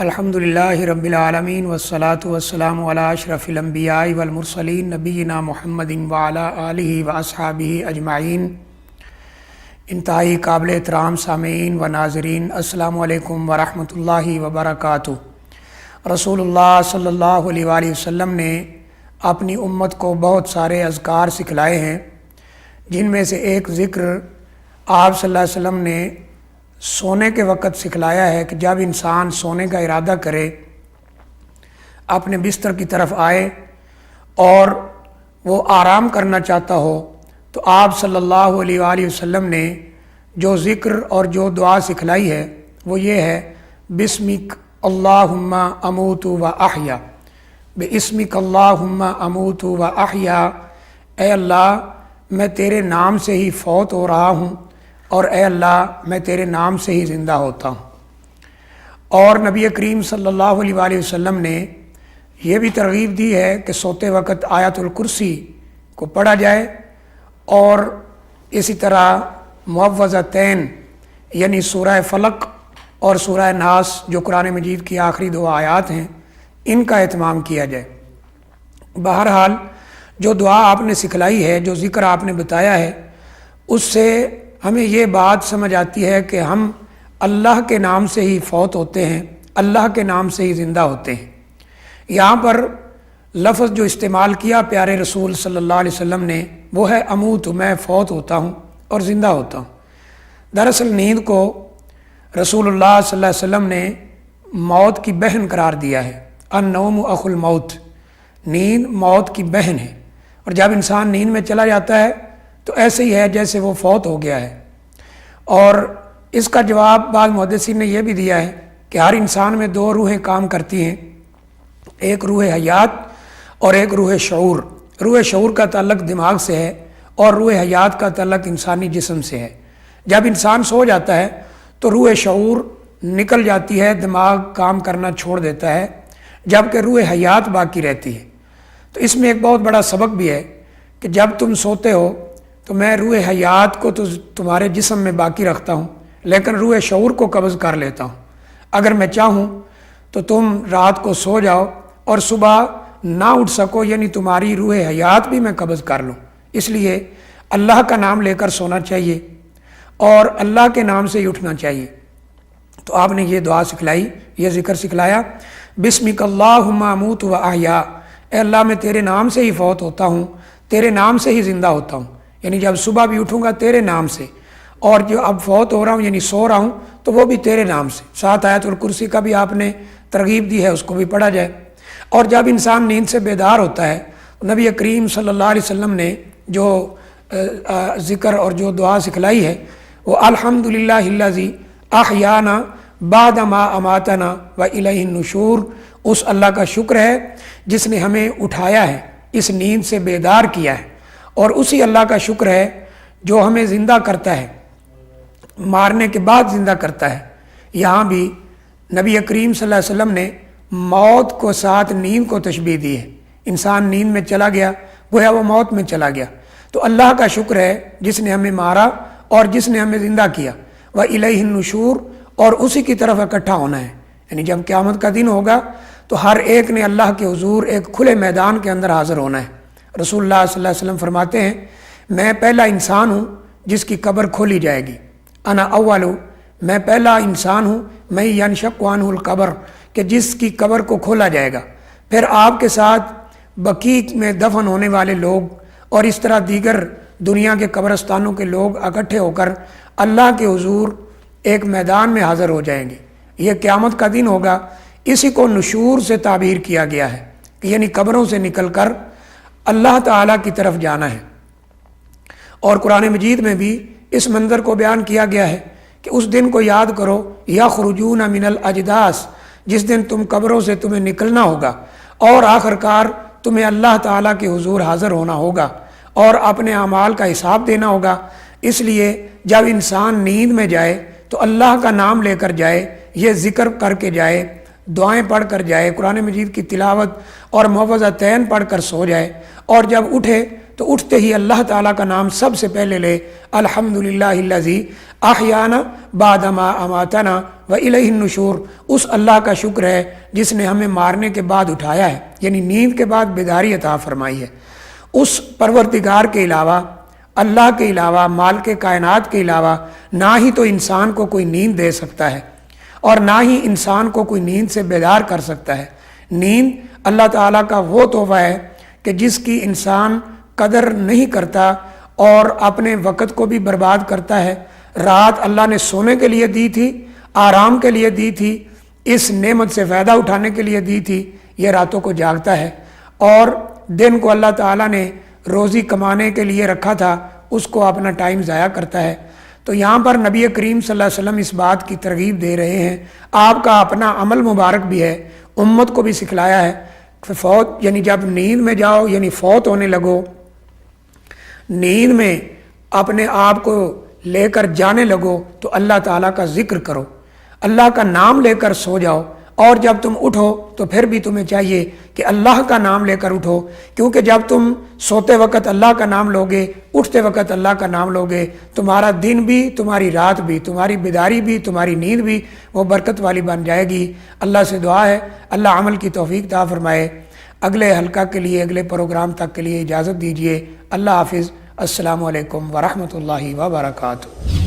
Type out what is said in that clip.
الحمدللہ رب العالمین والصلاة والسلام علی اشرف الانبیاء والمرسلین نبینا محمد وعلی آلہ واصحابہ اجمعین۔ انتہائی قابل احترام سامعین و ناظرین، السلام علیکم ورحمۃ اللہ وبرکاتہ۔ رسول اللہ صلی اللہ علیہ وآلہ وسلم نے اپنی امت کو بہت سارے اذکار سکھلائے ہیں، جن میں سے ایک ذکر آپ صلی اللہ علیہ وسلم نے سونے کے وقت سکھلایا ہے کہ جب انسان سونے کا ارادہ کرے، اپنے بستر کی طرف آئے اور وہ آرام کرنا چاہتا ہو، تو آپ صلی اللہ علیہ وآلہ وسلم نے جو ذکر اور جو دعا سکھلائی ہے وہ یہ ہے: بسمک اللہم اموت و احیا، بسمک اللہم اموت و احیا، اے اللہ میں تیرے نام سے ہی فوت ہو رہا ہوں، اور اے اللہ میں تیرے نام سے ہی زندہ ہوتا ہوں۔ اور نبی کریم صلی اللہ علیہ وآلہ وسلم نے یہ بھی ترغیب دی ہے کہ سوتے وقت آیت الکرسی کو پڑھا جائے، اور اسی طرح معوذتین یعنی سورہ فلق اور سورہ ناس جو قرآن مجید کی آخری دو آیات ہیں، ان کا اہتمام کیا جائے۔ بہرحال جو دعا آپ نے سکھلائی ہے، جو ذکر آپ نے بتایا ہے، اس سے ہمیں یہ بات سمجھ آتی ہے کہ ہم اللہ کے نام سے ہی فوت ہوتے ہیں، اللہ کے نام سے ہی زندہ ہوتے ہیں۔ یہاں پر لفظ جو استعمال کیا پیارے رسول صلی اللہ علیہ وسلم نے وہ ہے اموت، میں فوت ہوتا ہوں اور زندہ ہوتا ہوں۔ دراصل نیند کو رسول اللہ صلی اللہ علیہ وسلم نے موت کی بہن قرار دیا ہے۔ النوم اخو الموت، نیند موت کی بہن ہے، اور جب انسان نیند میں چلا جاتا ہے تو ایسے ہی ہے جیسے وہ فوت ہو گیا ہے۔ اور اس کا جواب بعض محدثین نے یہ بھی دیا ہے کہ ہر انسان میں دو روحیں کام کرتی ہیں، ایک روح حیات اور ایک روح شعور۔ روح شعور کا تعلق دماغ سے ہے اور روح حیات کا تعلق انسانی جسم سے ہے۔ جب انسان سو جاتا ہے تو روح شعور نکل جاتی ہے، دماغ کام کرنا چھوڑ دیتا ہے، جبکہ روح حیات باقی رہتی ہے۔ تو اس میں ایک بہت بڑا سبق بھی ہے کہ جب تم سوتے ہو تو میں روح حیات کو تو تمہارے جسم میں باقی رکھتا ہوں، لیکن روح شعور کو قبض کر لیتا ہوں۔ اگر میں چاہوں تو تم رات کو سو جاؤ اور صبح نہ اٹھ سکو، یعنی تمہاری روح حیات بھی میں قبض کر لوں۔ اس لیے اللہ کا نام لے کر سونا چاہیے اور اللہ کے نام سے ہی اٹھنا چاہیے۔ تو آپ نے یہ دعا سکھلائی، یہ ذکر سکھلایا: بسمک اللہم اموت و احیا، اے اللہ میں تیرے نام سے ہی فوت ہوتا ہوں، تیرے نام سے ہی زندہ ہوتا ہوں، یعنی جب صبح بھی اٹھوں گا تیرے نام سے، اور جو اب فوت ہو رہا ہوں یعنی سو رہا ہوں تو وہ بھی تیرے نام سے۔ ساتھ آیت الکرسی کا بھی آپ نے ترغیب دی ہے، اس کو بھی پڑھا جائے۔ اور جب انسان نیند سے بیدار ہوتا ہے، نبی کریم صلی اللہ علیہ وسلم نے جو ذکر اور جو دعا سکھلائی ہے وہ الحمدللہ الذی احیانا بعد ما اماتنا والیہ النشور، اس اللہ کا شکر ہے جس نے ہمیں اٹھایا ہے، اس نیند سے بیدار کیا ہے، اور اسی اللہ کا شکر ہے جو ہمیں زندہ کرتا ہے، مارنے کے بعد زندہ کرتا ہے۔ یہاں بھی نبی کریم صلی اللہ علیہ وسلم نے موت کو ساتھ نیند کو تشبیہ دی ہے۔ انسان نیند میں چلا گیا، گویا وہ موت میں چلا گیا، تو اللہ کا شکر ہے جس نے ہمیں مارا اور جس نے ہمیں زندہ کیا۔ وَإِلَيْهِ النُّشُورُ، اور اسی کی طرف اکٹھا ہونا ہے، یعنی جب قیامت کا دن ہوگا تو ہر ایک نے اللہ کے حضور ایک کھلے میدان کے اندر حاضر ہونا ہے۔ رسول اللہ صلی اللہ علیہ وسلم فرماتے ہیں میں پہلا انسان ہوں جس کی قبر کھولی جائے گی۔ انا اول، میں پہلا انسان ہوں، میں ینشق عنہ القبر، کہ جس کی قبر کو کھولا جائے گا۔ پھر آپ کے ساتھ بقیع میں دفن ہونے والے لوگ اور اس طرح دیگر دنیا کے قبرستانوں کے لوگ اکٹھے ہو کر اللہ کے حضور ایک میدان میں حاضر ہو جائیں گے۔ یہ قیامت کا دن ہوگا۔ اسی کو نشور سے تعبیر کیا گیا ہے، یعنی قبروں سے نکل کر اللہ تعالیٰ کی طرف جانا ہے۔ اور قرآن مجید میں بھی اس منظر کو بیان کیا گیا ہے کہ اس دن کو یاد کرو، یخرجون من الاجداث، جس دن تم قبروں سے تمہیں نکلنا ہوگا اور آخر کار تمہیں اللہ تعالیٰ کے حضور حاضر ہونا ہوگا اور اپنے اعمال کا حساب دینا ہوگا۔ اس لیے جب انسان نیند میں جائے تو اللہ کا نام لے کر جائے، یہ ذکر کر کے جائے، دعائیں پڑھ کر جائے، قرآن مجید کی تلاوت اور معوذتین پڑھ کر سو جائے، اور جب اٹھے تو اٹھتے ہی اللہ تعالیٰ کا نام سب سے پہلے لے، الحمدللہ الذی احیانا بعد ما اماتنا والیہ النشور، اس اللہ کا شکر ہے جس نے ہمیں مارنے کے بعد اٹھایا ہے، یعنی نیند کے بعد بیداری عطا فرمائی ہے۔ اس پروردگار کے علاوہ، اللہ کے علاوہ، مالک کائنات کے علاوہ نہ ہی تو انسان کو کوئی نیند دے سکتا ہے اور نہ ہی انسان کو کوئی نیند سے بیدار کر سکتا ہے۔ نیند اللہ تعالیٰ کا وہ تحفہ ہے کہ جس کی انسان قدر نہیں کرتا اور اپنے وقت کو بھی برباد کرتا ہے۔ رات اللہ نے سونے کے لیے دی تھی، آرام کے لیے دی تھی، اس نعمت سے فائدہ اٹھانے کے لیے دی تھی، یہ راتوں کو جاگتا ہے، اور دن کو اللہ تعالیٰ نے روزی کمانے کے لیے رکھا تھا، اس کو اپنا ٹائم ضائع کرتا ہے۔ تو یہاں پر نبی کریم صلی اللہ علیہ وسلم اس بات کی ترغیب دے رہے ہیں، آپ کا اپنا عمل مبارک بھی ہے، امت کو بھی سکھلایا ہے کہ فوت یعنی جب نیند میں جاؤ، یعنی فوت ہونے لگو، نیند میں اپنے آپ کو لے کر جانے لگو تو اللہ تعالیٰ کا ذکر کرو، اللہ کا نام لے کر سو جاؤ، اور جب تم اٹھو تو پھر بھی تمہیں چاہیے کہ اللہ کا نام لے کر اٹھو، کیونکہ جب تم سوتے وقت اللہ کا نام لوگے، اٹھتے وقت اللہ کا نام لوگے، تمہارا دن بھی، تمہاری رات بھی، تمہاری بیداری بھی، تمہاری نیند بھی وہ برکت والی بن جائے گی۔ اللہ سے دعا ہے اللہ عمل کی توفیق عطا فرمائے۔ اگلے حلقہ کے لیے، اگلے پروگرام تک کے لیے اجازت دیجیے۔ اللہ حافظ۔ السلام علیکم ورحمۃ اللہ وبرکاتہ۔